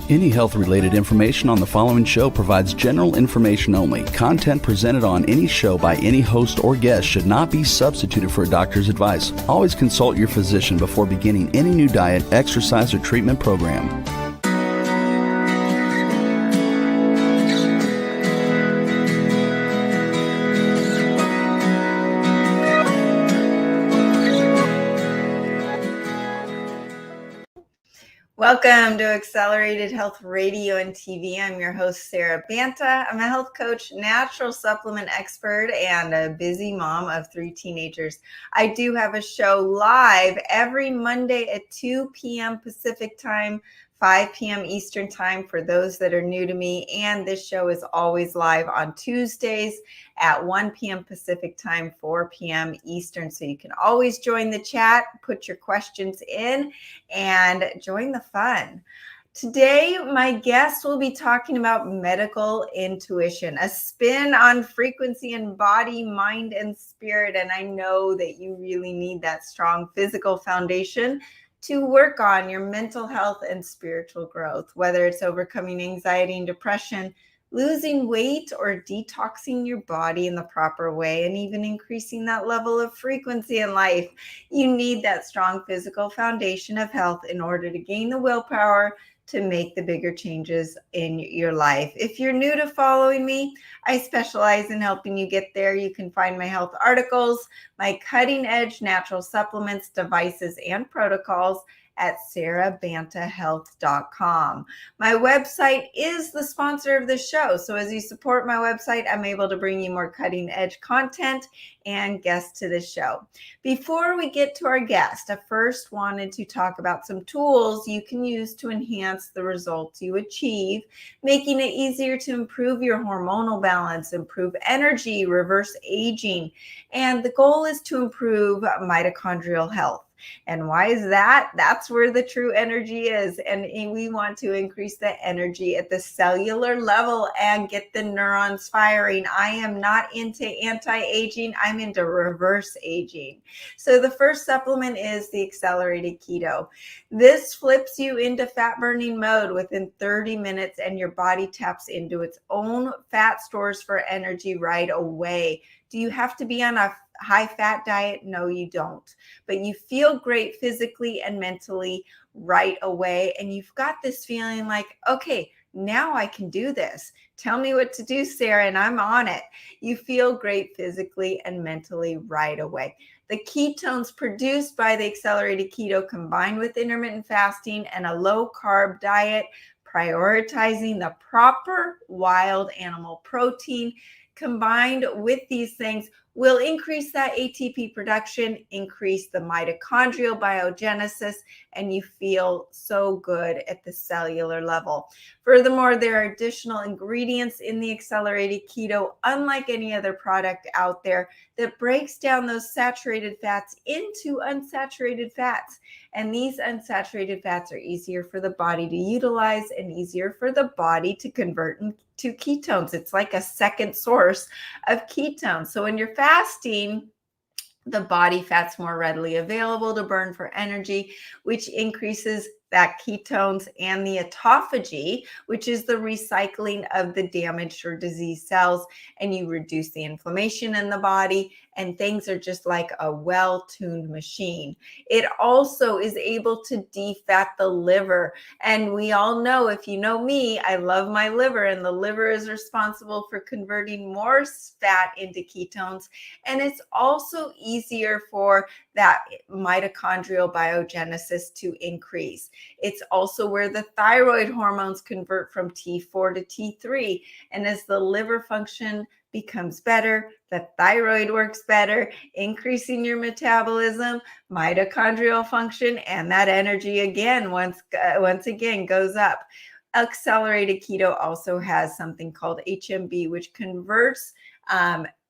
Any health-related information on the following show provides general information only. Content presented on any show by any host or guest should not be substituted for a doctor's advice. Always consult your physician before beginning any new diet, exercise, or treatment program. Welcome to Accelerated Health Radio and TV. I'm your host, Sara Banta. I'm a health coach, natural supplement expert, and a busy mom of 3 teenagers. I do have a show live every Monday at 2 p.m. Pacific time, 5 p.m. Eastern time for those that are new to me. And this show is always live on Tuesdays at 1 p.m. Pacific time, 4 p.m. Eastern. So you can always join the chat, put your questions in, and join the fun. Today, my guest will be talking about medical intuition, a spin on frequency and body, mind, and spirit. And I know that you really need that strong physical foundation to work on your mental health and spiritual growth, whether it's overcoming anxiety and depression, losing weight, or detoxing your body in the proper way, and even increasing that level of frequency in life. You need that strong physical foundation of health in order to gain the willpower to make the bigger changes in your life. If you're new to following me, I specialize in helping you get there. You can find my health articles, my cutting edge natural supplements, devices, and protocols at sarabantahealth.com. My website is the sponsor of the show. So as you support my website, I'm able to bring you more cutting edge content and guests to the show. Before we get to our guest, I first wanted to talk about some tools you can use to enhance the results you achieve, making it easier to improve your hormonal balance, improve energy, reverse aging. And the goal is to improve mitochondrial health. And why is that? That's where the true energy is. And we want to increase the energy at the cellular level and get the neurons firing. I am not into anti-aging. I'm into reverse aging. So the first supplement is the accelerated keto. This flips you into fat burning mode within 30 minutes, and your body taps into its own fat stores for energy right away. Do you have to be on a high fat diet? No, you don't. But you feel great physically and mentally right away. And you've got this feeling like, okay, now I can do this. Tell me what to do, Sara, and I'm on it. You feel great physically and mentally right away. The ketones produced by the accelerated keto, combined with intermittent fasting and a low carb diet, prioritizing the proper wild animal protein, combined with these things, will increase that ATP production, increase the mitochondrial biogenesis, and you feel so good at the cellular level. Furthermore, there are additional ingredients in the accelerated keto, unlike any other product out there, that breaks down those saturated fats into unsaturated fats. And these unsaturated fats are easier for the body to utilize and easier for the body to convert to ketones. It's like a second source of ketones. So when you're fasting, the body fat's more readily available to burn for energy, which increases that ketones and the autophagy, which is the recycling of the damaged or diseased cells, and you reduce the inflammation in the body, and things are just like a well-tuned machine. It also is able to defat the liver, and we all know, if you know me, I love my liver, and the liver is responsible for converting more fat into ketones, and it's also easier for that mitochondrial biogenesis to increase. It's also where the thyroid hormones convert from T4 to T3. And as the liver function becomes better, the thyroid works better, increasing your metabolism, mitochondrial function, and that energy again, once again, goes up. Accelerated keto also has something called HMB, which converts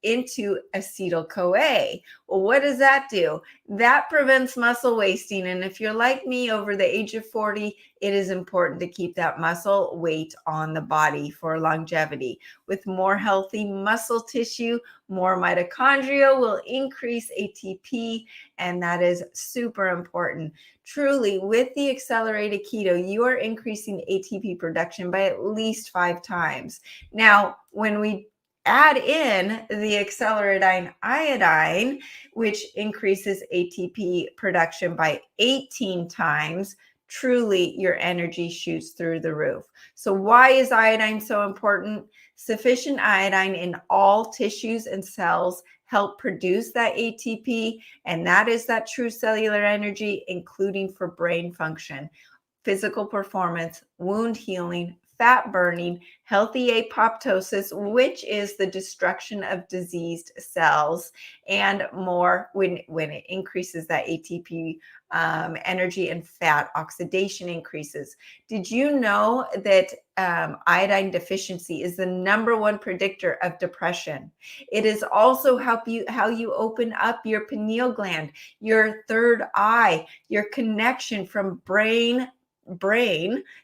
into acetyl-CoA. Well, what does that do? That prevents muscle wasting. And if you're like me over the age of 40, it is important to keep that muscle weight on the body for longevity. With more healthy muscle tissue, more mitochondria will increase ATP, and that is super important. Truly, with the accelerated keto, you are increasing ATP production by at least 5 times. Now, when we add in the accelerated iodine, which increases ATP production by 18 times, truly your energy shoots through the roof. So why is iodine so important? Sufficient iodine in all tissues and cells help produce that ATP, and that is that true cellular energy, including for brain function, physical performance, wound healing, fat burning, healthy apoptosis, which is the destruction of diseased cells, and more when it increases that ATP energy, and fat oxidation increases. Did you know that iodine deficiency is the #1 predictor of depression? It is also how you open up your pineal gland, your third eye, your connection from brain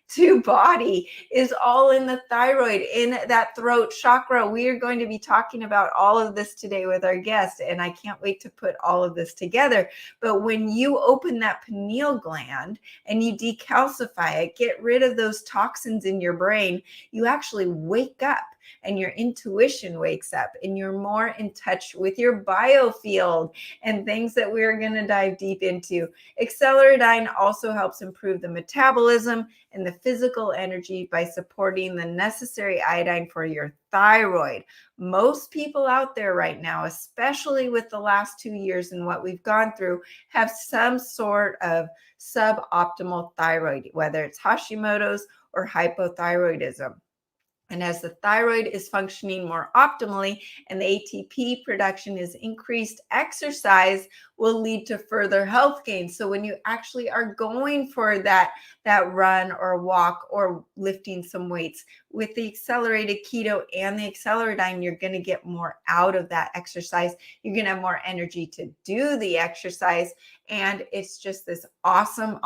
to body is all in the thyroid, in that throat chakra. We are going to be talking about all of this today with our guest, and I can't wait to put all of this together. But when you open that pineal gland and you decalcify it, get rid of those toxins in your brain, you actually wake up, and your intuition wakes up, and you're more in touch with your biofield and things that we're going to dive deep into. Accelerated also helps improve the metabolism and the physical energy by supporting the necessary iodine for your thyroid. Most people out there right now, especially with the last 2 years and what we've gone through, have some sort of suboptimal thyroid, whether it's Hashimoto's or hypothyroidism. And as the thyroid is functioning more optimally and the ATP production is increased, exercise will lead to further health gains. So when you actually are going for that run or walk or lifting some weights, with the accelerated keto and the accelerated, you're going to get more out of that exercise. You're going to have more energy to do the exercise. And it's just this awesome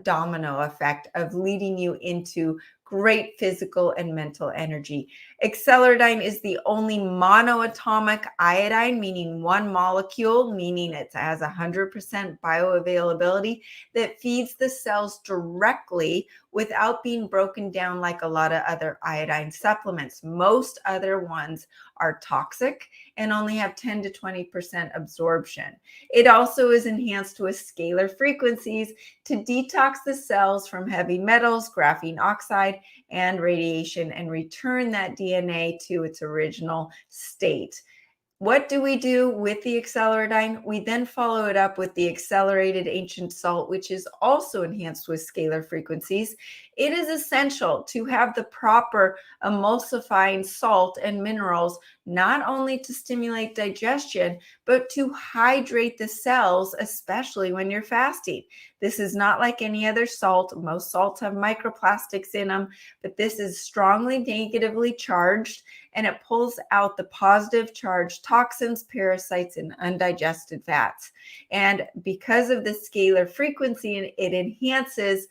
domino effect of leading you into great physical and mental energy. Accelerated is the only monoatomic iodine, meaning one molecule, meaning it has 100% bioavailability, that feeds the cells directly without being broken down like a lot of other iodine supplements. Most other ones are toxic and only have 10 to 20% absorption. It also is enhanced with scalar frequencies to detox the cells from heavy metals, graphene oxide, and radiation, and return that DNA to its original state. What do we do with the accelerated? We then follow it up with the accelerated ancient salt, which is also enhanced with scalar frequencies. It is essential to have the proper emulsifying salt and minerals, not only to stimulate digestion, but to hydrate the cells, especially when you're fasting. This is not like any other salt. Most salts have microplastics in them, but this is strongly negatively charged, and it pulls out the positive charged toxins, parasites, and undigested fats. And because of the scalar frequency, it enhances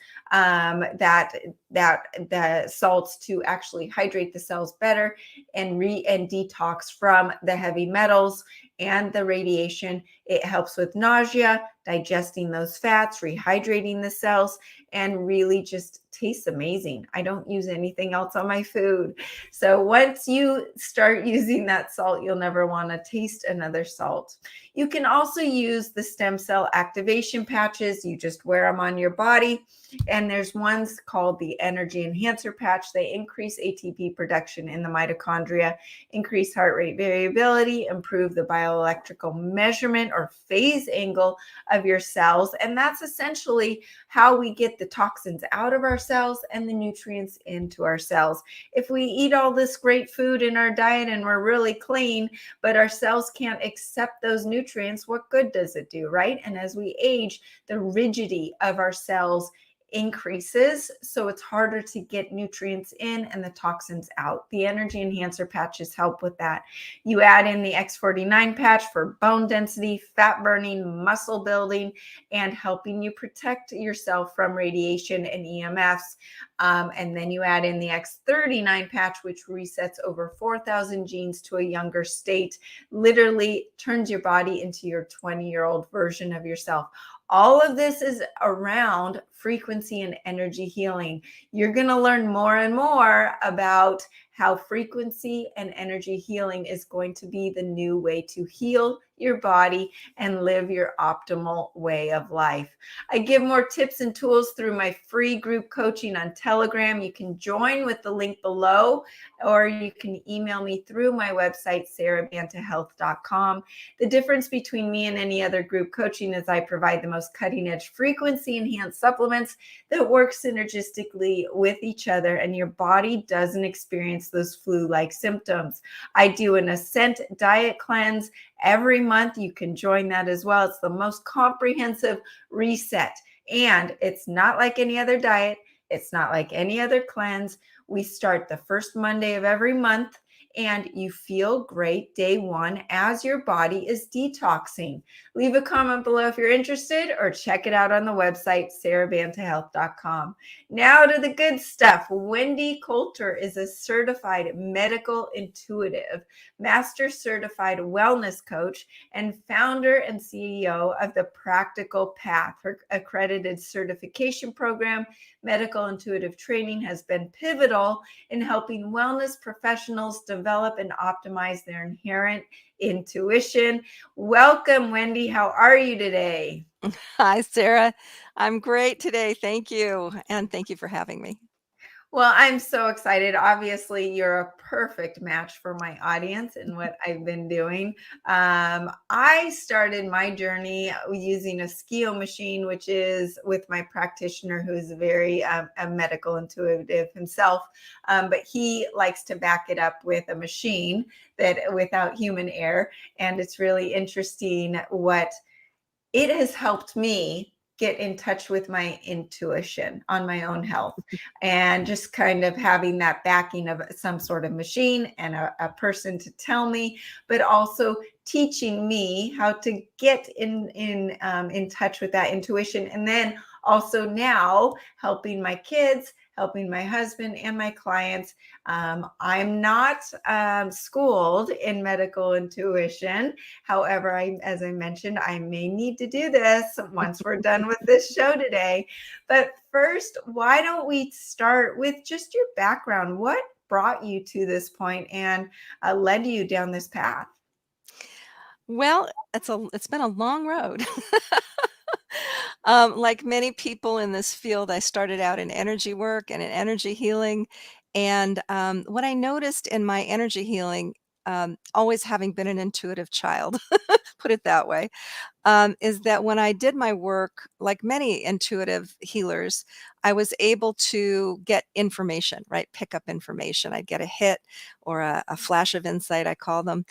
the salts to actually hydrate the cells better and detox from the heavy metals and the radiation. It helps with nausea, digesting those fats, rehydrating the cells, and really just tastes amazing. I don't use anything else on my food. So once you start using that salt, you'll never want to taste another salt. You can also use the stem cell activation patches. You just wear them on your body. And there's ones called the energy enhancer patch. They increase ATP production in the mitochondria, increase heart rate variability, improve the bioelectrical measurement or phase angle of your cells. And that's essentially how we get the toxins out of our cells and the nutrients into our cells. If we eat all this great food in our diet and we're really clean, but our cells can't accept those nutrients, what good does it do, right? And as we age, the rigidity of our cells increases, so it's harder to get nutrients in and the toxins out. The energy enhancer patches help with that. You add in the X49 patch for bone density, fat burning, muscle building, and helping you protect yourself from radiation and EMFs. And then you add in the X39 patch, which resets over 4,000 genes to a younger state, literally turns your body into your 20-year-old version of yourself. All of this is around frequency and energy healing. You're going to learn more and more about how frequency and energy healing is going to be the new way to heal your body and live your optimal way of life. I give more tips and tools through my free group coaching on Telegram. You can join with the link below, or you can email me through my website, sarabantahealth.com. The difference between me and any other group coaching is I provide the most cutting-edge frequency enhanced supplements that work synergistically with each other, and your body doesn't experience those flu-like symptoms. I do an Ascent diet cleanse every month. You can join that as well. It's the most comprehensive reset, and it's not like any other diet. It's not like any other cleanse. We start the first Monday of every month, and you feel great day one as your body is detoxing. Leave a comment below if you're interested, or check it out on the website, sarabantahealth.com. Now to the good stuff. Wendie Colter is a certified medical intuitive, master certified wellness coach, and founder and CEO of the Practical Path. Her accredited certification program, medical intuitive training, has been pivotal in helping wellness professionals develop and optimize their inherent intuition. Welcome, Wendie. How are you today? Hi, Sarah. I'm great today. Thank you. And thank you for having me. Well, I'm so excited. Obviously, you're a perfect match for my audience and what I've been doing. I started my journey using a skio machine, which is with my practitioner, who is very a medical intuitive himself. But he likes to back it up with a machine that without human error. And it's really interesting what it has helped me get in touch with my intuition on my own health, and just kind of having that backing of some sort of machine and a person to tell me, but also teaching me how to get in touch with that intuition. And then also now helping my kids, helping my husband and my clients. I'm not schooled in medical intuition. However, as I mentioned, I may need to do this once we're done with this show today. But first, why don't we start with just your background? What brought you to this point and led you down this path? Well, it's been a long road. Like many people in this field, I started out in energy work and in energy healing. And what I noticed in my energy healing, always having been an intuitive child, put it that way, is that when I did my work, like many intuitive healers, I was able to get information, right? Pick up information. I'd get a hit or a flash of insight, I call them.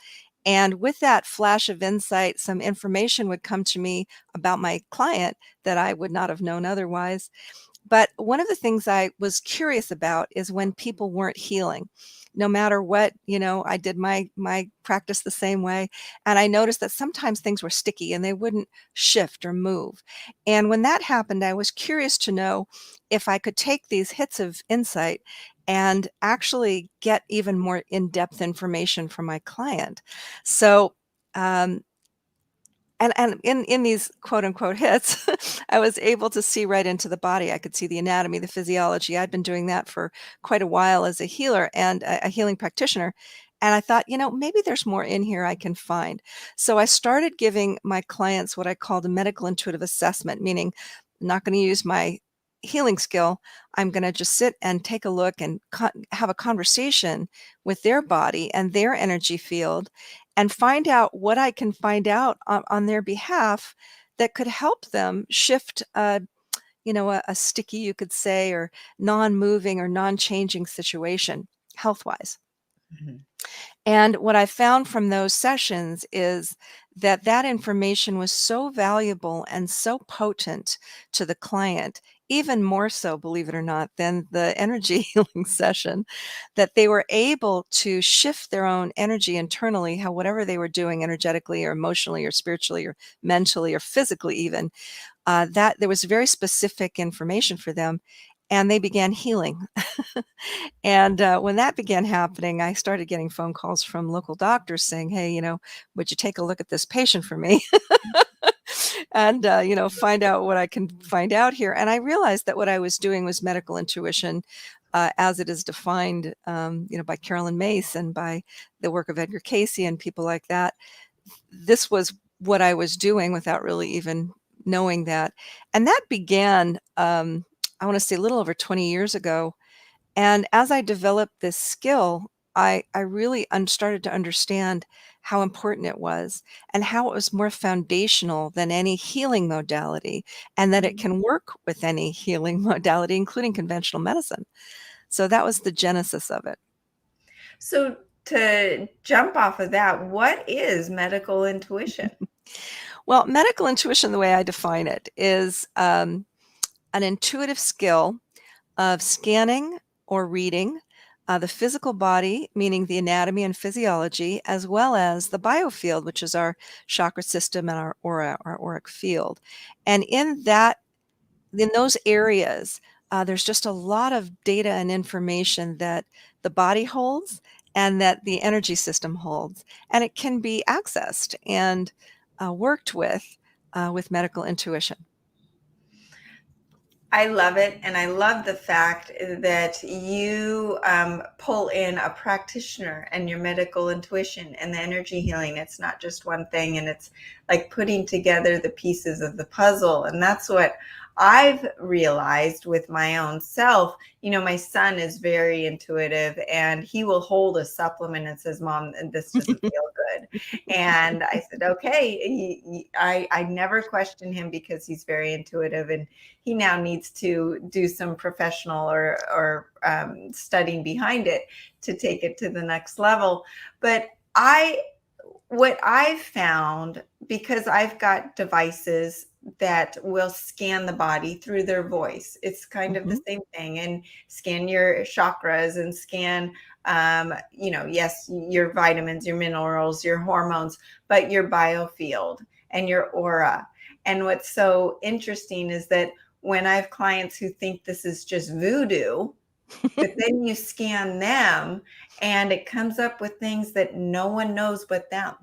And with that flash of insight, some information would come to me about my client that I would not have known otherwise. But one of the things I was curious about is when people weren't healing. No matter what, I did my practice the same way. And I noticed that sometimes things were sticky and they wouldn't shift or move. And when that happened, I was curious to know if I could take these hits of insight and actually get even more in-depth information from my client. So, um, and in these quote unquote hits, I was able to see right into the body. I could see the anatomy, the physiology. I'd been doing that for quite a while as a healer and a healing practitioner. And I thought, maybe there's more in here I can find. So I started giving my clients what I called a medical intuitive assessment, meaning I'm not going to use my healing skill. I'm going to just sit and take a look and have a conversation with their body and their energy field, and find out what I can find out on their behalf that could help them shift a sticky, you could say, or non-moving or non-changing situation health-wise. Mhm. And what I found from those sessions is that that information was so valuable and so potent to the client even more so, believe it or not, than the energy healing session, that they were able to shift their own energy internally, how whatever they were doing energetically or emotionally or spiritually or mentally or physically even, that there was very specific information for them, and they began healing. And when that began happening, I started getting phone calls from local doctors saying, "Hey, would you take a look at this patient for me?" And find out what I can find out here. And I realized that what I was doing was medical intuition, as it is defined, by Carolyn Mace and by the work of Edgar Casey and people like that. This was what I was doing without really even knowing that. And that began, I want to say, a little over 20 years ago. And as I developed this skill, I really started to understand how important it was and how it was more foundational than any healing modality, and that it can work with any healing modality, including conventional medicine. So that was the genesis of it. So to jump off of that, what is medical intuition? Well, medical intuition, the way I define it, is an intuitive skill of scanning or reading the physical body, meaning the anatomy and physiology, as well as the biofield, which is our chakra system and our aura, our auric field. And in those areas, there's just a lot of data and information that the body holds and that the energy system holds, and it can be accessed and worked with medical intuition. I love it. And I love the fact that you pull in a practitioner and your medical intuition and the energy healing. It's not just one thing, and it's like putting together the pieces of the puzzle. And that's what I've realized with my own self. My son is very intuitive, and he will hold a supplement and says, "Mom, this doesn't feel good." And I said, okay. I never question him because he's very intuitive, and he now needs to do some professional or studying behind it to take it to the next level. But what I've found, because I've got devices that will scan the body through their voice, it's kind of the same thing, and scan your chakras and scan, yes, your vitamins, your minerals, your hormones, but your biofield and your aura. And what's so interesting is that when I have clients who think this is just voodoo, but then you scan them and it comes up with things that no one knows but them.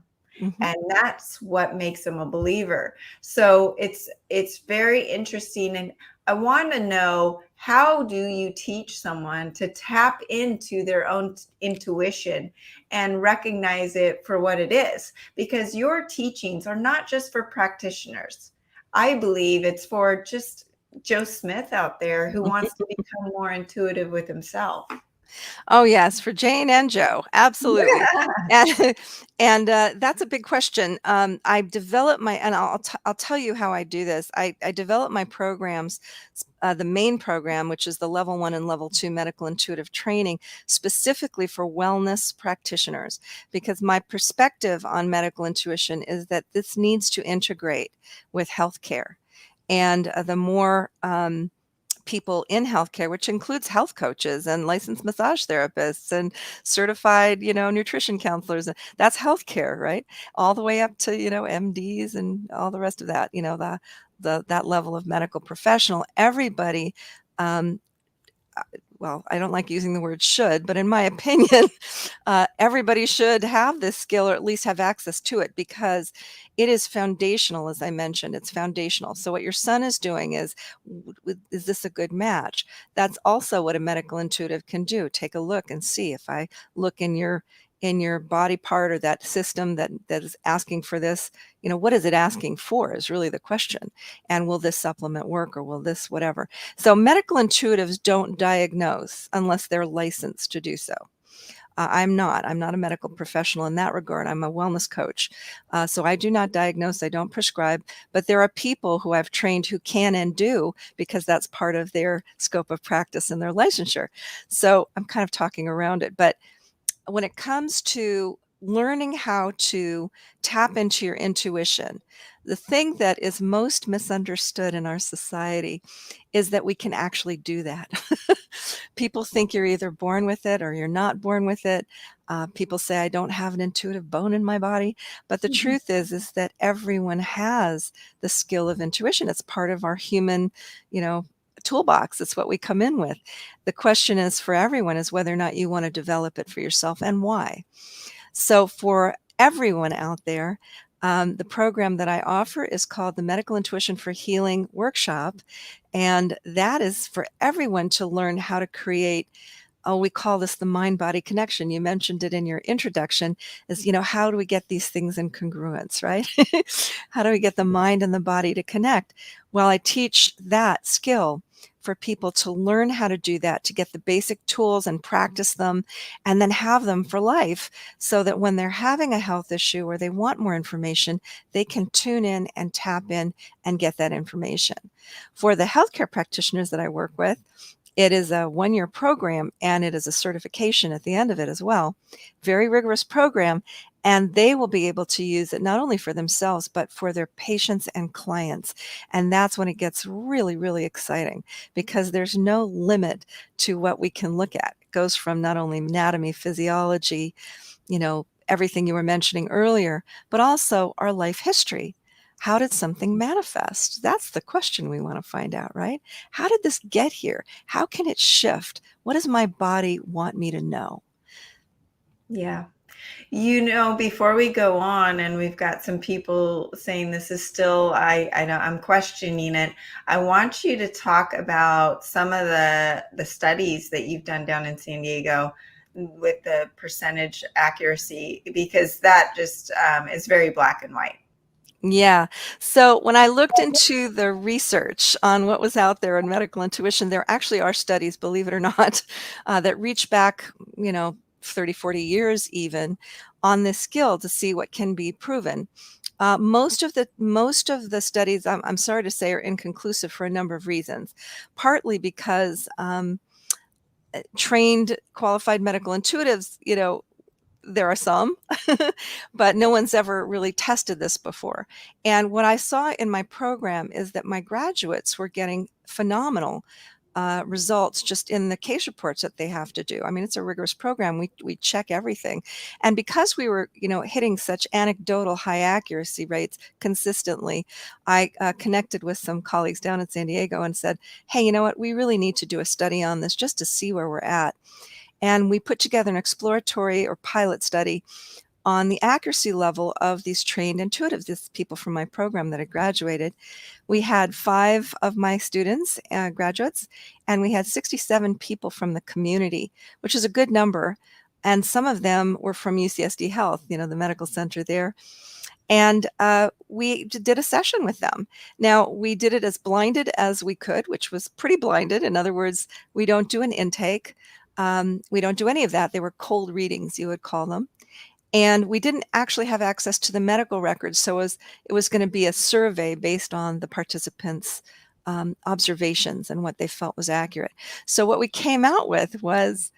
And that's what makes them a believer. So it's very interesting. And I want to know, how do you teach someone to tap into their own intuition and recognize it for what it is? Because your teachings are not just for practitioners. I believe it's for just Joe Smith out there who wants to become more intuitive with himself. Oh, yes, for Jane and Joe, absolutely. And and that's a big question. I've developed and I'll tell you how I do this. I develop my programs, the main program, which is the level 1 and level 2 medical intuitive training, specifically for wellness practitioners, because my perspective on medical intuition is that this needs to integrate with healthcare. And the more people in healthcare, which includes health coaches and licensed massage therapists and certified, nutrition counselors. That's healthcare, right? All the way up to, MDs and all the rest of that, that level of medical professional. Everybody, well, I don't like using the word should, but in my opinion, everybody should have this skill, or at least have access to it, because it is foundational. As I mentioned, it's foundational. So what your son is doing is this a good match? That's also what a medical intuitive can do. Take a look and see, if I look in your body part or that system that is asking for this, what is it asking for is really the question. And will this supplement work, or will this whatever? So medical intuitives don't diagnose unless they're licensed to do so. I'm not a medical professional in that regard. I'm a wellness coach. So I do not diagnose, I don't prescribe, but there are people who I've trained who can and do, because that's part of their scope of practice and their licensure. So I'm kind of talking around it. But when it comes to learning how to tap into your intuition. The thing that is most misunderstood in our society is that we can actually do that. People think you're either born with it or you're not born with it. People say, I don't have an intuitive bone in my body. But the Mhm. truth is that everyone has the skill of intuition. It's part of our human, toolbox. It's what we come in with. The question is for everyone is whether or not you want to develop it for yourself and why. So for everyone out there, the program that I offer is called the Medical Intuition for Healing Workshop. And that is for everyone to learn how to create, we call this the mind-body connection. You mentioned it in your introduction, is, how do we get these things in congruence, right? How do we get the mind and the body to connect? Well, I teach that skill for people to learn how to do that, to get the basic tools and practice them, and then have them for life so that when they're having a health issue or they want more information, they can tune in and tap in and get that information. For the healthcare practitioners that I work with, it is a 1-year program and it is a certification at the end of it as well. Very rigorous program. And they will be able to use it not only for themselves, but for their patients and clients. And that's when it gets really, really exciting because there's no limit to what we can look at. It goes from not only anatomy, physiology, everything you were mentioning earlier, but also our life history. How did something manifest? That's the question we want to find out, right? How did this get here? How can it shift? What does my body want me to know? Yeah. Before we go on, and we've got some people saying this is still, I know I'm questioning it. I want you to talk about some of the studies that you've done down in San Diego with the percentage accuracy, because that just is very black and white. Yeah. So when I looked into the research on what was out there in medical intuition, there actually are studies, believe it or not, that reach back, 30, 40 years even on this skill to see what can be proven. Most of the studies, I'm sorry to say, are inconclusive for a number of reasons. Partly because trained, qualified medical intuitives, there are some, but no one's ever really tested this before. And what I saw in my program is that my graduates were getting phenomenal results just in the case reports that they have to do. I mean, it's a rigorous program. We check everything. And because we were, hitting such anecdotal high accuracy rates consistently, I connected with some colleagues down in San Diego and said, hey, you know what? We really need to do a study on this just to see where we're at. And we put together an exploratory or pilot study on the accuracy level of these trained intuitives, these people from my program that had graduated. We had 5 of my students, graduates, and we had 67 people from the community, which is a good number. And some of them were from UCSD Health, the medical center there. And we did a session with them. Now, we did it as blinded as we could, which was pretty blinded. In other words, we don't do an intake. We don't do any of that. They were cold readings, you would call them. And we didn't actually have access to the medical records. So it was going to be a survey based on the participants' observations and what they felt was accurate. So what we came out with was,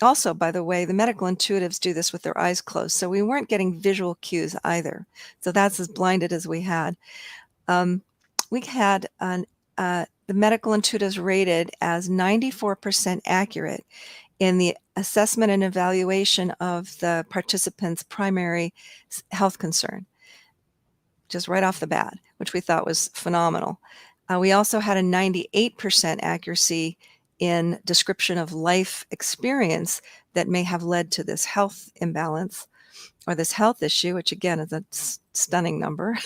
also, by the way, the medical intuitives do this with their eyes closed. So we weren't getting visual cues either. So that's as blinded as we had. We had the medical intuitives rated as 94% accurate in the assessment and evaluation of the participants' primary health concern, just right off the bat, which we thought was phenomenal. We also had a 98% accuracy in description of life experience that may have led to this health imbalance or this health issue, which again is a stunning number.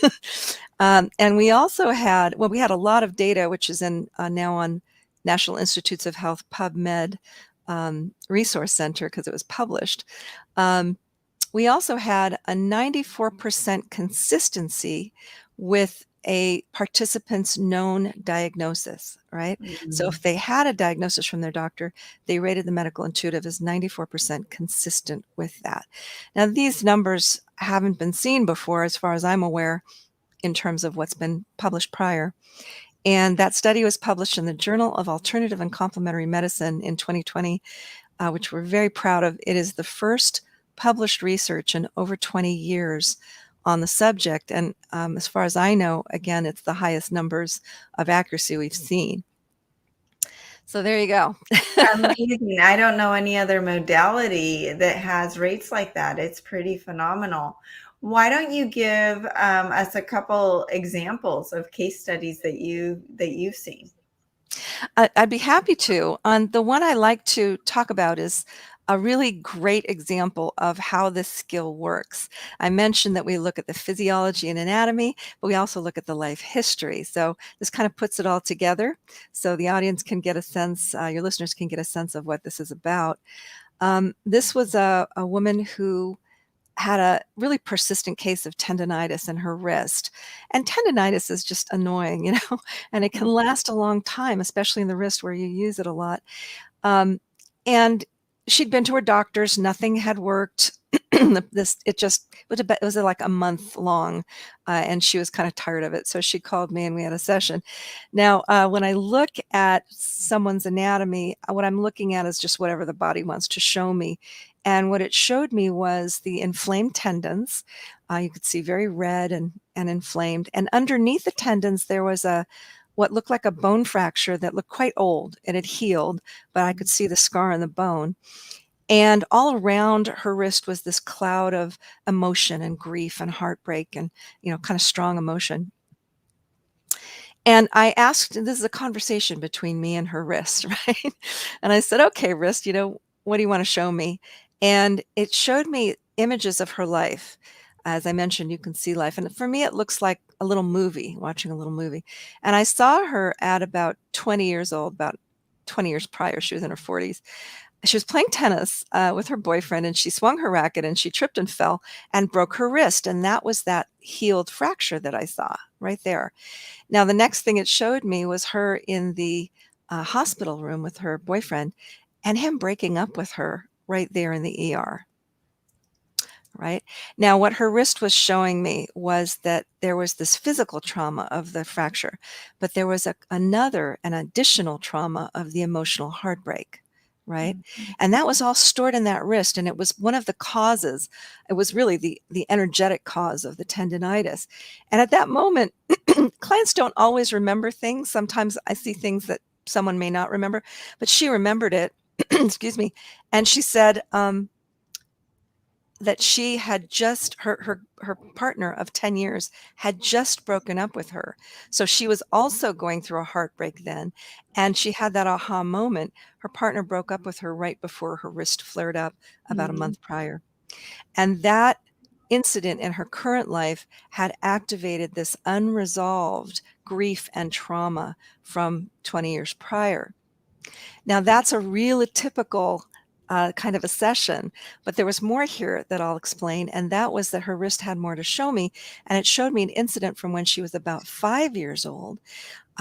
And we also had, we had a lot of data, which is in now on National Institutes of Health PubMed Resource Center because it was published. We also had a 94% consistency with a participant's known diagnosis, right? So if they had a diagnosis from their doctor, they rated the medical intuitive as 94% consistent with that. Now, these numbers haven't been seen before, as far as I'm aware, in terms of what's been published prior. And that study was published in the Journal of Alternative and Complementary Medicine in 2020, which we're very proud of. It is the first published research in over 20 years on the subject. And as far as I know, again, it's the highest numbers of accuracy we've seen. So there you go. Amazing. I don't know any other modality that has rates like that. It's pretty phenomenal. Why don't you give us a couple examples of case studies that you've seen? I'd be happy to. The one I like to talk about is a really great example of how this skill works. I mentioned that we look at the physiology and anatomy, but we also look at the life history. So this kind of puts it all together so the audience can get a sense, your listeners can get a sense of what this is about. This was a woman who had a really persistent case of tendonitis in her wrist. And tendonitis is just annoying, and it can last a long time, especially in the wrist where you use it a lot. And she'd been to her doctors, nothing had worked. It was like a month long, and she was kind of tired of it. So she called me and we had a session. Now, when I look at someone's anatomy, what I'm looking at is just whatever the body wants to show me. And what it showed me was the inflamed tendons. You could see very red and inflamed. And underneath the tendons, there was what looked like a bone fracture that looked quite old. It had healed, but I could see the scar on the bone. And all around her wrist was this cloud of emotion and grief and heartbreak and, kind of strong emotion. And I asked, this is a conversation between me and her wrist, right? And I said, okay, wrist, what do you want to show me? And it showed me images of her life. As I mentioned, you can see life. And for me, it looks like a little movie, watching a little movie. And I saw her at about 20 years old, about 20 years prior. She was in her 40s. She was playing tennis with her boyfriend, and she swung her racket and she tripped and fell and broke her wrist. And that was that healed fracture that I saw right there. Now, the next thing it showed me was her in the hospital room with her boyfriend and him breaking up with her right there in the ER. Right now, what her wrist was showing me was that there was this physical trauma of the fracture, but there was an additional trauma of the emotional heartbreak. Right. Mm-hmm. And that was all stored in that wrist. And it was one of the causes. It was really the energetic cause of the tendonitis. And at that moment, clients don't always remember things. Sometimes I see things that someone may not remember, but she remembered it. Excuse me. And she said, that she had just, her partner of 10 years had just broken up with her. So she was also going through a heartbreak then. And she had that aha moment. Her partner broke up with her right before her wrist flared up about a month prior. And that incident in her current life had activated this unresolved grief and trauma from 20 years prior. Now, that's a really typical kind of a session, but there was more here that I'll explain, and that was that her wrist had more to show me, and it showed me an incident from when she was about 5 years old.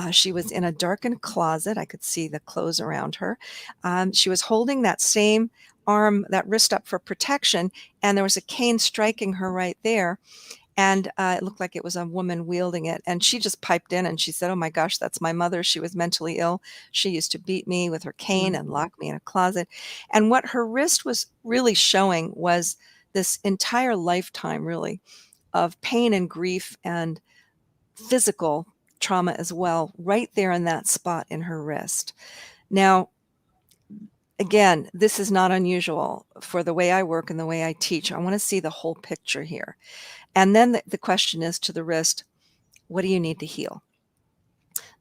She was in a darkened closet. I could see the clothes around her. She was holding that same arm, that wrist up for protection, and there was a cane striking her right there. And it looked like it was a woman wielding it. And she just piped in and she said, oh my gosh, that's my mother. She was mentally ill. She used to beat me with her cane and lock me in a closet. And what her wrist was really showing was this entire lifetime, really, of pain and grief and physical trauma as well, right there in that spot in her wrist. Now, again, this is not unusual for the way I work and the way I teach. I want to see the whole picture here. And then the question is to the wrist, what do you need to heal?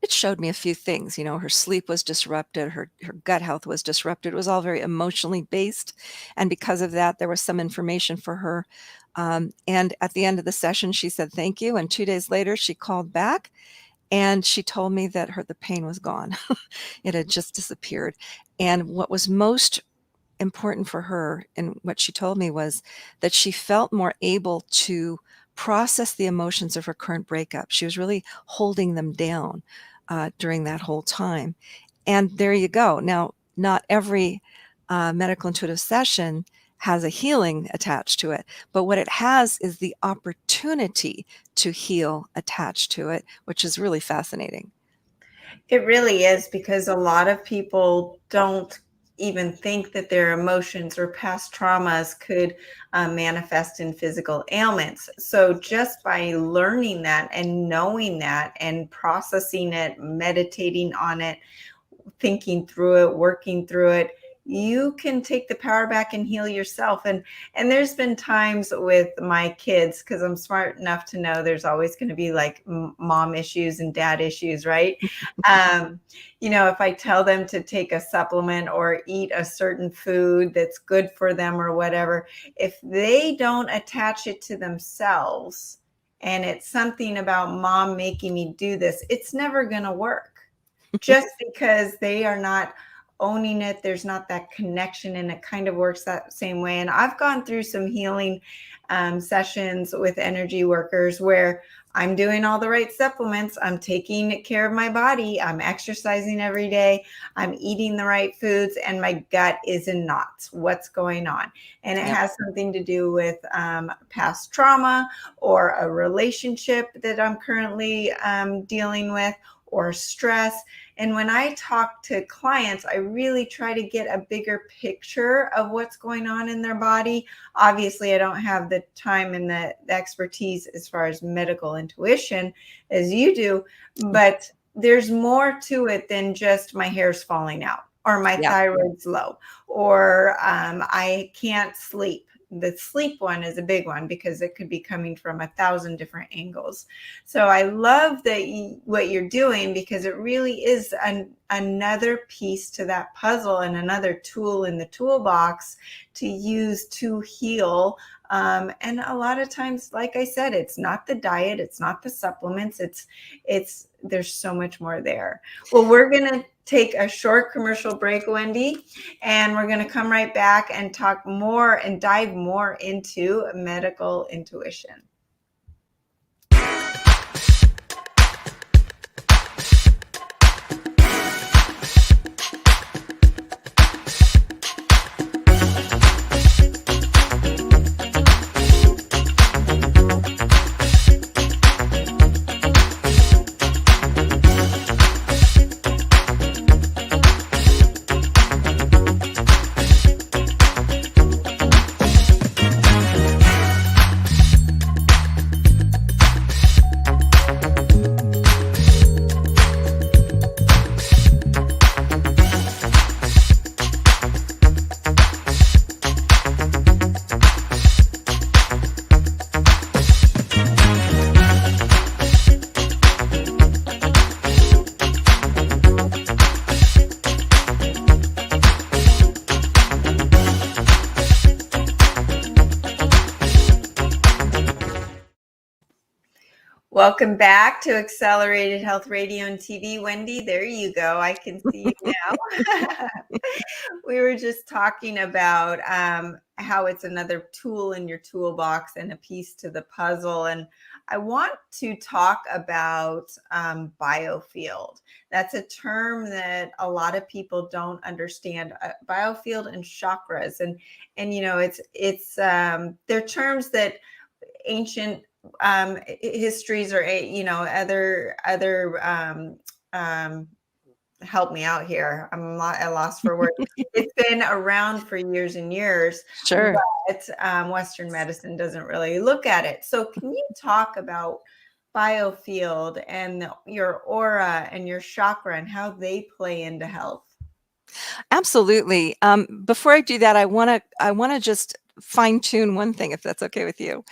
It showed me a few things. Her sleep was disrupted. Her gut health was disrupted. It was all very emotionally based. And because of that, there was some information for her. And at the end of the session, she said, thank you. And 2 days later, she called back and she told me that the pain was gone. It had just disappeared. And what was most important for her and what she told me was that she felt more able to process the emotions of her current breakup. She was really holding them down during that whole time. And there you go. Now, not every medical intuitive session has a healing attached to it, but what it has is the opportunity to heal attached to it, which is really fascinating. It really is, because a lot of people don't even think that their emotions or past traumas could manifest in physical ailments. So just by learning that and knowing that and processing it, meditating on it, thinking through it, working through it, you can take the power back and heal yourself. And there's been times with my kids, because I'm smart enough to know there's always going to be like mom issues and dad issues, right? If I tell them to take a supplement or eat a certain food that's good for them or whatever, if they don't attach it to themselves and it's something about mom making me do this, it's never going to work. Just because they are not owning it, there's not that connection, and it kind of works that same way. And I've gone through some healing sessions with energy workers where I'm doing all the right supplements, I'm taking care of my body, I'm exercising every day, I'm eating the right foods, and my gut is in knots. What's going on? And it has something to do with past trauma or a relationship that I'm currently dealing with, or stress. And when I talk to clients, I really try to get a bigger picture of what's going on in their body. Obviously, I don't have the time and the expertise as far as medical intuition as you do, but there's more to it than just my hair's falling out, or my thyroid's low, or I can't sleep. The sleep one is a big one because it could be coming from 1,000 different angles. So I love that what you're doing, because it really is another piece to that puzzle and another tool in the toolbox to use to heal. And a lot of times, like I said, it's not the diet, it's not the supplements, it's there's so much more there. Well, we're going to take a short commercial break, Wendie, and we're going to come right back and talk more and dive more into medical intuition. Welcome back to Accelerated Health Radio and TV. Wendie, there you go. I can see you now. We were just talking about how it's another tool in your toolbox and a piece to the puzzle. And I want to talk about biofield. That's a term that a lot of people don't understand. Biofield and chakras, and it's they're terms that ancient histories or other help me out here, I'm at loss for words. It's been around for years and years. Sure. But Western medicine doesn't really look at it. So can you talk about biofield and your aura and your chakra and how they play into health? Absolutely. Before I do that, I wanna just fine-tune one thing, if that's okay with you.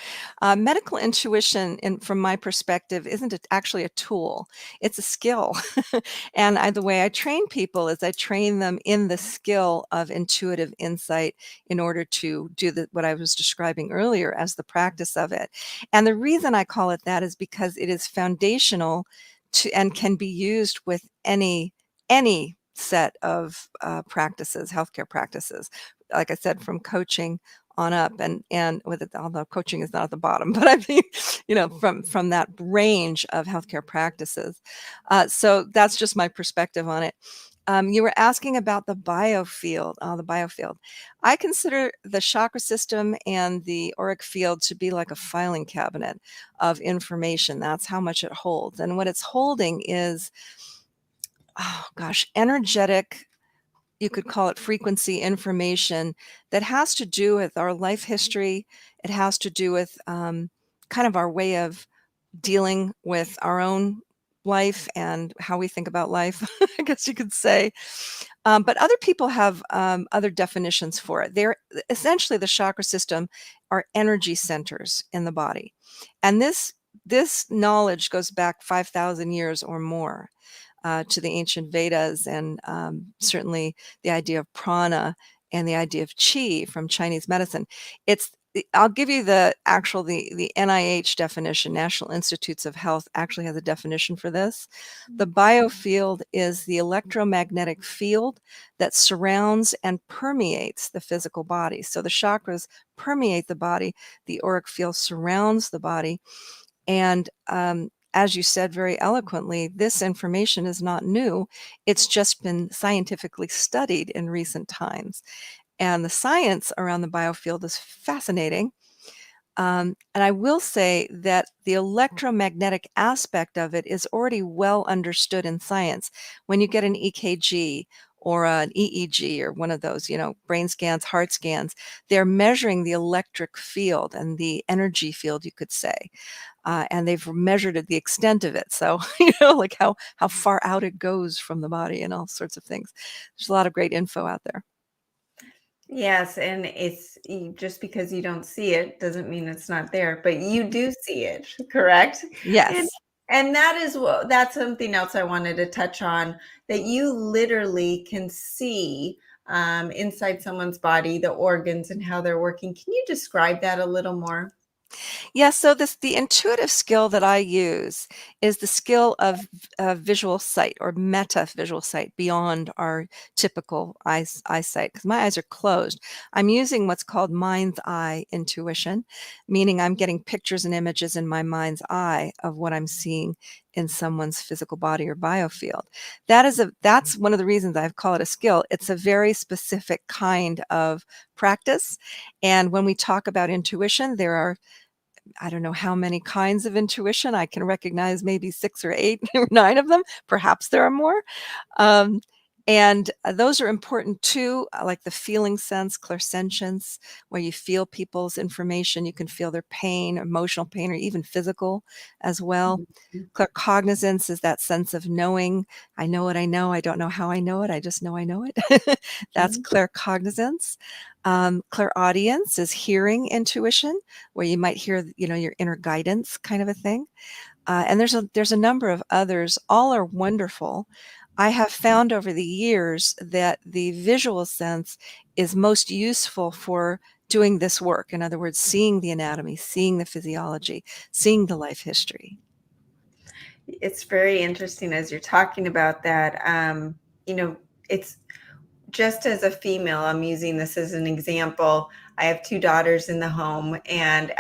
Medical intuition, from my perspective, isn't it actually a tool, it's a skill. And the way I train people is I train them in the skill of intuitive insight in order to do what I was describing earlier as the practice of it. And the reason I call it that is because it is foundational to and can be used with any set of practices, healthcare practices. Like I said, from coaching on up, and with it, although coaching is not at the bottom, but I mean, from that range of healthcare practices. So that's just my perspective on it. You were asking about the biofield. The biofield. I consider the chakra system and the auric field to be like a filing cabinet of information. That's how much it holds. And what it's holding is, oh gosh, energetic you could call it frequency information that has to do with our life history. It has to do with kind of our way of dealing with our own life and how we think about life, I guess you could say. But other people have other definitions for it. They're essentially, the chakra system are energy centers in the body. And this knowledge goes back 5,000 years or more to the ancient Vedas, and certainly the idea of prana and the idea of chi from Chinese medicine. I'll give you the NIH definition. National Institutes of Health actually has a definition for this. The biofield is the electromagnetic field that surrounds and permeates the physical body. So the chakras permeate the body, the auric field surrounds the body, and as you said very eloquently, this information is not new. It's just been scientifically studied in recent times. And the science around the biofield is fascinating. And I will say that the electromagnetic aspect of it is already well understood in science. When you get an EKG or an EEG or one of those, brain scans, heart scans, they're measuring the electric field and the energy field, you could say. And they've measured the extent of it. So, like how far out it goes from the body and all sorts of things. There's a lot of great info out there. Yes, and just because you don't see it doesn't mean it's not there, but you do see it, correct? Yes. And that's something else I wanted to touch on, that you literally can see inside someone's body, the organs and how they're working. Can you describe that a little more? Yeah, so the intuitive skill that I use is the skill of visual sight, or meta visual sight, beyond our typical eyesight, because my eyes are closed. I'm using what's called mind's eye intuition, meaning I'm getting pictures and images in my mind's eye of what I'm seeing in someone's physical body or biofield. That's one of the reasons I call it a skill. It's a very specific kind of practice. And when we talk about intuition, there are, I don't know how many kinds of intuition. I can recognize maybe 6 or 8 or 9 of them. Perhaps there are more. And those are important too, like the feeling sense, clairsentience, where you feel people's information. You can feel their pain, emotional pain, or even physical as well. Claircognizance is that sense of knowing. I know what I know. I don't know how I know it. I just know I know it. That's claircognizance. Clairaudience is hearing intuition, where you might hear, your inner guidance kind of a thing. And there's a number of others. All are wonderful. I have found over the years that the visual sense is most useful for doing this work. In other words, seeing the anatomy, seeing the physiology, seeing the life history. It's very interesting as you're talking about that. It's just as a female, I'm using this as an example. I have 2 daughters in the home, and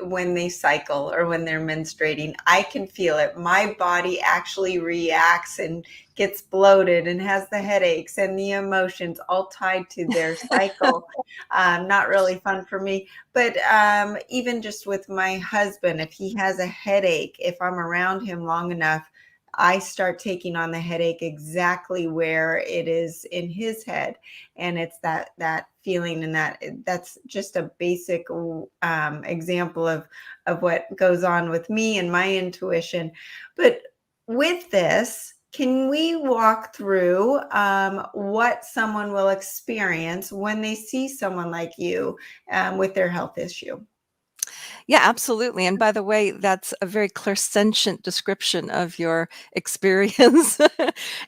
when they cycle or when they're menstruating, I can feel it. My body actually reacts and gets bloated and has the headaches and the emotions all tied to their cycle. Not really fun for me. But even just with my husband, if he has a headache, if I'm around him long enough, I start taking on the headache exactly where it is in his head. And it's that feeling, and that's just a basic example of what goes on with me and my intuition. But with this, can we walk through what someone will experience when they see someone like you with their health issue? Yeah, absolutely. And by the way, that's a very clairsentient description of your experience.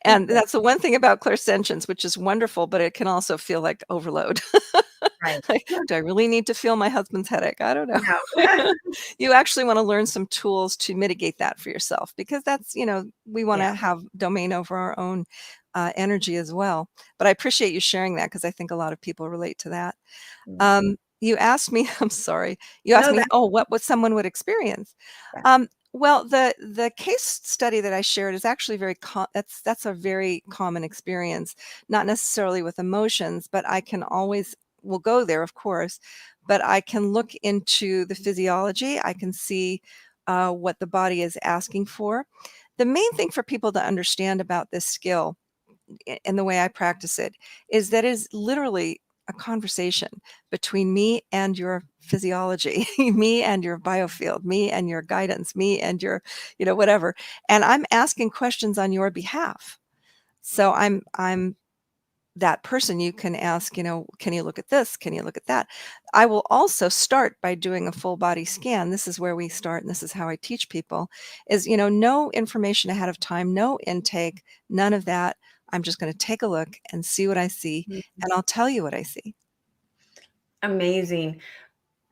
And that's the one thing about clairsentience, which is wonderful, but it can also feel like overload. Right. Like, do I really need to feel my husband's headache? I don't know. No. You actually want to learn some tools to mitigate that for yourself, because that's, we want to have domain over our own energy as well. But I appreciate you sharing that, because I think a lot of people relate to that. You asked me, I'm sorry, you asked me, what someone would experience. Well, the case study that I shared is actually that's a very common experience, not necessarily with emotions, but we'll go there, of course, but I can look into the physiology. I can see what the body is asking for. The main thing for people to understand about this skill in the way I practice it is that is literally a conversation between me and your physiology, me and your biofield, me and your guidance, me and your, whatever. And I'm asking questions on your behalf. So I'm that person you can ask, can you look at this? Can you look at that? I will also start by doing a full body scan. This is where we start, and this is how I teach people is, no information ahead of time, no intake, none of that. I'm just going to take a look and see what I see, and I'll tell you what I see. Amazing.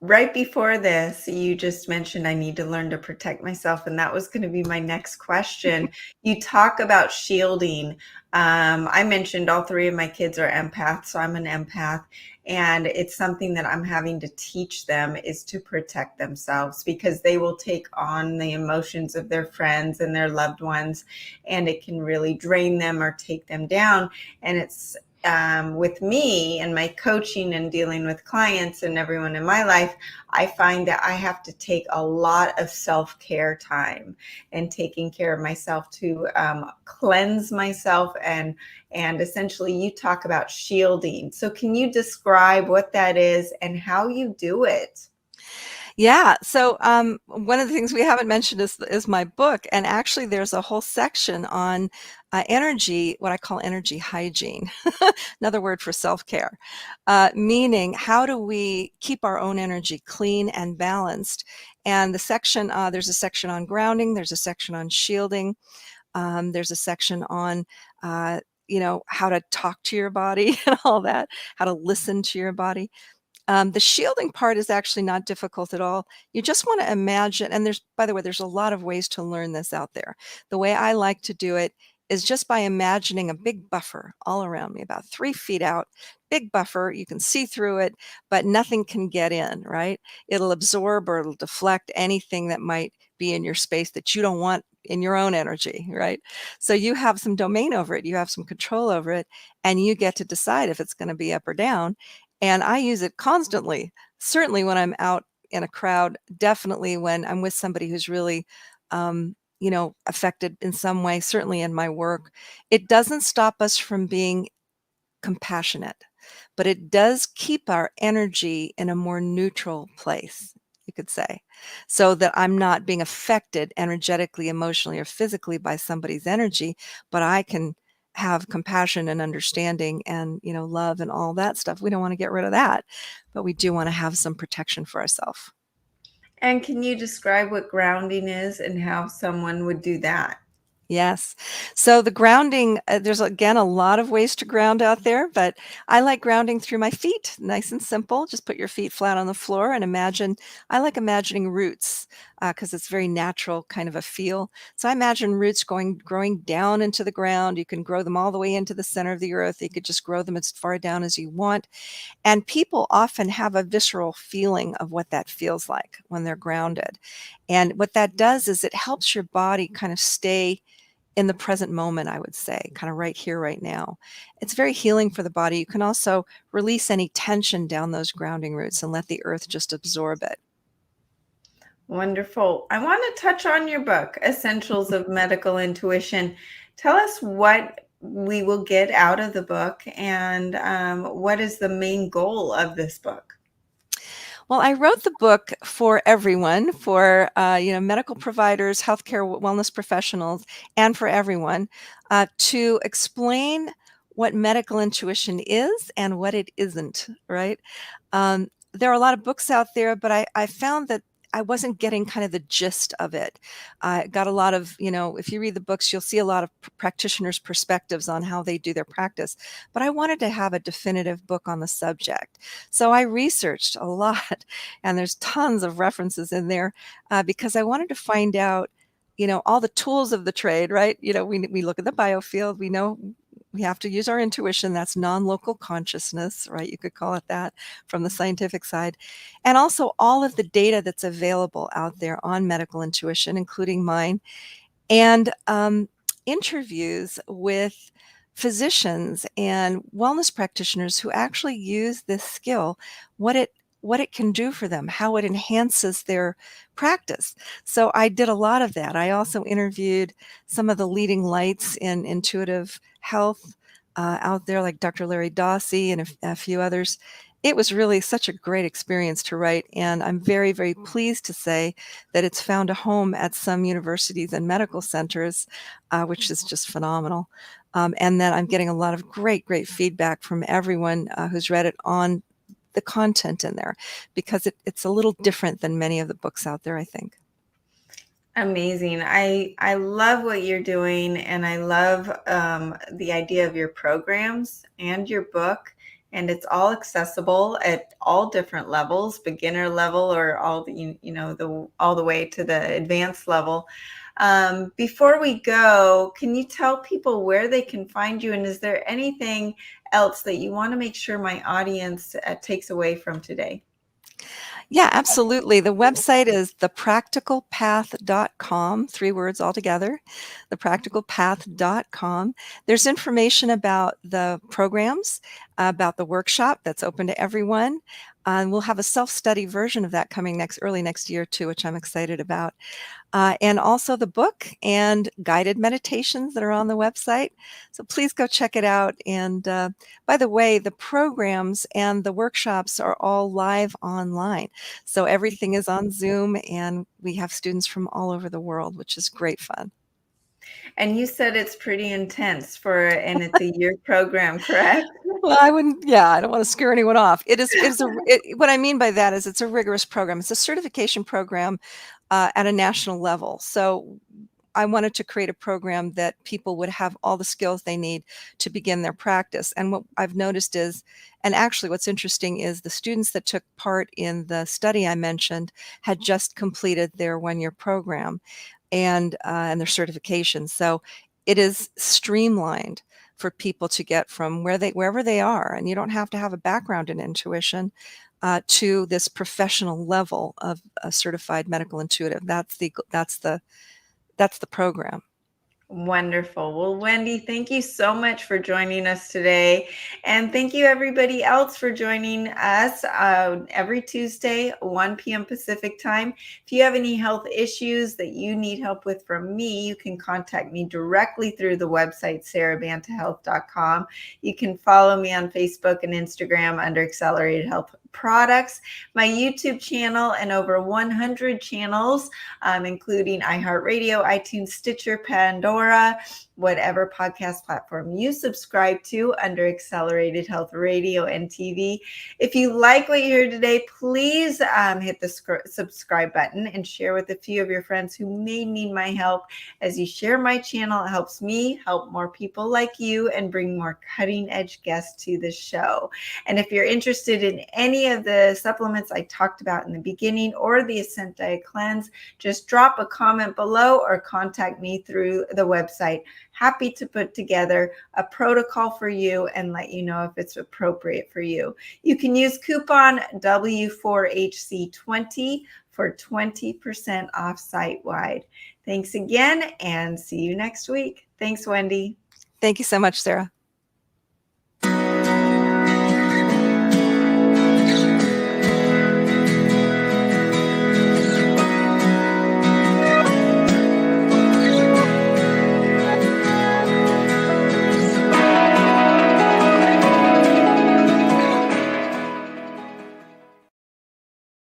Right before this, you just mentioned I need to learn to protect myself, and that was going to be my next question. You talk about shielding. I mentioned all three of my kids are empaths, so I'm an empath, and it's something that I'm having to teach them is to protect themselves because they will take on the emotions of their friends and their loved ones, and it can really drain them or take them down. And it's with me and my coaching and dealing with clients and everyone in my life, I find that I have to take a lot of self-care time and taking care of myself to cleanse myself and essentially you talk about shielding. So can you describe what that is and how you do it? Yeah. So one of the things we haven't mentioned is my book, and actually there's a whole section on energy, what I call energy hygiene, another word for self-care, meaning how do we keep our own energy clean and balanced? And the section, there's a section on grounding, there's a section on shielding, there's a section on how to talk to your body and all that, how to listen to your body. The shielding part is actually not difficult at all. You just want to imagine, and by the way, there's a lot of ways to learn this out there. The way I like to do it is just by imagining a big buffer all around me, about 3 feet out, big buffer. You can see through it, but nothing can get in, right? It'll absorb or it'll deflect anything that might be in your space that you don't want in your own energy, right? So you have some domain over it, you have some control over it, and you get to decide if it's going to be up or down. And I use it constantly, certainly when I'm out in a crowd, definitely when I'm with somebody who's really, affected in some way, certainly in my work. It doesn't stop us from being compassionate, but it does keep our energy in a more neutral place, you could say, so that I'm not being affected energetically, emotionally, or physically by somebody's energy, but I can have compassion and understanding and, love and all that stuff. We don't want to get rid of that, but we do want to have some protection for ourselves. And can you describe what grounding is and how someone would do that? Yes. So the grounding, there's again a lot of ways to ground out there, but I like grounding through my feet. Nice and simple. Just put your feet flat on the floor and imagine. I like imagining roots because it's very natural kind of a feel. So I imagine roots growing down into the ground. You can grow them all the way into the center of the earth. You could just grow them as far down as you want. And people often have a visceral feeling of what that feels like when they're grounded. And what that does is it helps your body kind of stay in the present moment, I would say, kind of right here, right now. It's very healing for the body. You can also release any tension down those grounding roots and let the earth just absorb it. Wonderful. I want to touch on your book, Essentials of Medical Intuition. Tell us what we will get out of the book and what is the main goal of this book? Well, I wrote the book for everyone, for medical providers, healthcare wellness professionals, and for everyone to explain what medical intuition is and what it isn't. Right? There are a lot of books out there, but I found that I wasn't getting kind of the gist of it. I got a lot of, if you read the books, you'll see a lot of practitioners' perspectives on how they do their practice. But I wanted to have a definitive book on the subject. So I researched a lot, and there's tons of references in there because I wanted to find out, all the tools of the trade, right? We look at the biofield, we know we have to use our intuition. That's non-local consciousness, right? You could call it that from the scientific side. And also all of the data that's available out there on medical intuition, including mine, and interviews with physicians and wellness practitioners who actually use this skill, what it can do for them, how it enhances their practice. So I did a lot of that. I also interviewed some of the leading lights in intuitive health, out there, like Dr. Larry Dawsey and a few others. It was really such a great experience to write, and I'm very, very pleased to say that it's found a home at some universities and medical centers, which is just phenomenal. And that I'm getting a lot of great, great feedback from everyone who's read it on the content in there, because it's a little different than many of the books out there, I think. Amazing. I love what you're doing, and I love the idea of your programs and your book. And it's all accessible at all different levels, beginner level or all the all the way to the advanced level. Before we go, can you tell people where they can find you? And is there anything else that you want to make sure my audience takes away from today? Yeah, absolutely. The website is thepracticalpath.com, 3 words altogether, thepracticalpath.com. There's information about the programs, about the workshop that's open to everyone. We'll have a self-study version of that coming early next year too, which I'm excited about. And also the book and guided meditations that are on the website. So please go check it out. And by the way, the programs and the workshops are all live online. So everything is on Zoom, and we have students from all over the world, which is great fun. And you said it's pretty intense and it's a year program, correct? Well, I don't want to scare anyone off. What I mean by that is it's a rigorous program. It's a certification program at a national level. So I wanted to create a program that people would have all the skills they need to begin their practice. And what I've noticed is, and actually what's interesting is the students that took part in the study I mentioned had just completed their 1-year program and their certification. So it is streamlined for people to get from wherever they are. And you don't have to have a background in intuition to this professional level of a certified medical intuitive. That's the program. Wonderful. Well, Wendie, thank you so much for joining us today. And thank you, everybody else, for joining us every Tuesday, 1 p.m. Pacific time. If you have any health issues that you need help with from me, you can contact me directly through the website, sarabantahealth.com. You can follow me on Facebook and Instagram under Accelerated Health Products, my YouTube channel, and over 100 channels, including iHeartRadio, iTunes, Stitcher, Pandora, whatever podcast platform you subscribe to under Accelerated Health Radio and TV. If you like what you heard today, please hit the subscribe button and share with a few of your friends who may need my help. As you share my channel, it helps me help more people like you and bring more cutting edge guests to the show. And if you're interested in any of the supplements I talked about in the beginning or the Ascent Diet Cleanse, just drop a comment below or contact me through the website. Happy to put together a protocol for you and let you know if it's appropriate for you. You can use coupon W4HC20 for 20% off site-wide. Thanks again, and see you next week. Thanks, Wendie. Thank you so much, Sara.